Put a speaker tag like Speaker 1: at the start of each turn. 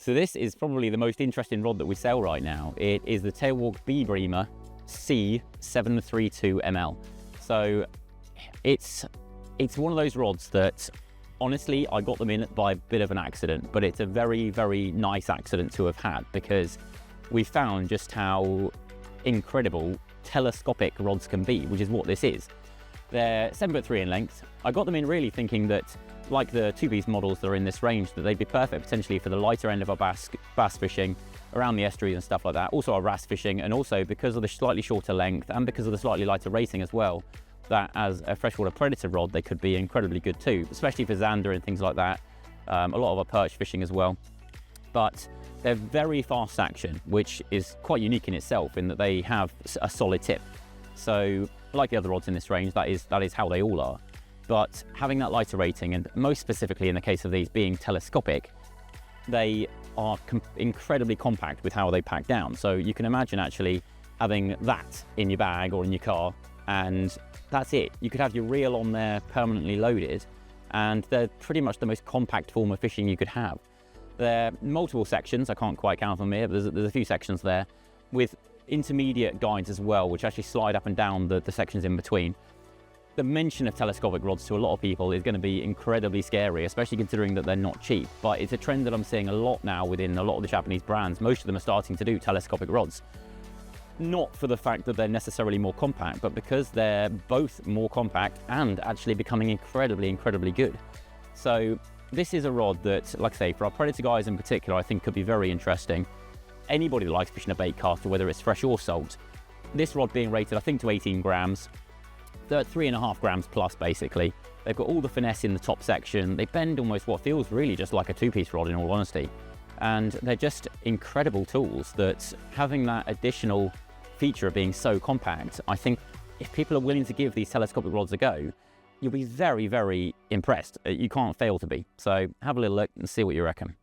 Speaker 1: So this is probably the most interesting rod that we sell right now. It is the Tailwalk B-Breamer C732ML. So it's one of those rods that, honestly, I got them in by a bit of an accident, but it's a very, very nice accident to have had, because we found just how incredible telescopic rods can be, which is what this is. They're 7'3" in length. I got them in really thinking that, like the two-piece models that are in this range, that they'd be perfect potentially for the lighter end of our bass fishing around the estuaries and stuff like that. Also our wrasse fishing, and also because of the slightly shorter length and because of the slightly lighter rating as well, that as a freshwater predator rod, they could be incredibly good too, especially for zander and things like that. A lot of our perch fishing as well. But they're very fast action, which is quite unique in itself in that they have a solid tip. So like the other rods in this range, that is how they all are. But having that lighter rating, and most specifically in the case of these being telescopic, they are incredibly compact with how they pack down. So you can imagine actually having that in your bag or in your car, and that's it. You could have your reel on there permanently loaded, and they're pretty much the most compact form of fishing you could have. They're multiple sections, I can't quite count them here, but there's a few sections there, with intermediate guides as well, which actually slide up and down the sections in between. The mention of telescopic rods to a lot of people is going to be incredibly scary, especially considering that they're not cheap. But it's a trend that I'm seeing a lot now within a lot of the Japanese brands. Most of them are starting to do telescopic rods. Not for the fact that they're necessarily more compact, but because they're both more compact and actually becoming incredibly, incredibly good. So this is a rod that, like I say, for our predator guys in particular, I think could be very interesting. Anybody that likes fishing a bait caster, whether it's fresh or salt. This rod being rated, I think, to 18 grams. They're 3.5 grams plus, basically. They've got all the finesse in the top section. They bend almost what feels really just like a two-piece rod, in all honesty. And they're just incredible tools that, having that additional feature of being so compact, I think if people are willing to give these telescopic rods a go, you'll be very, very impressed. You can't fail to be. So have a little look and see what you reckon.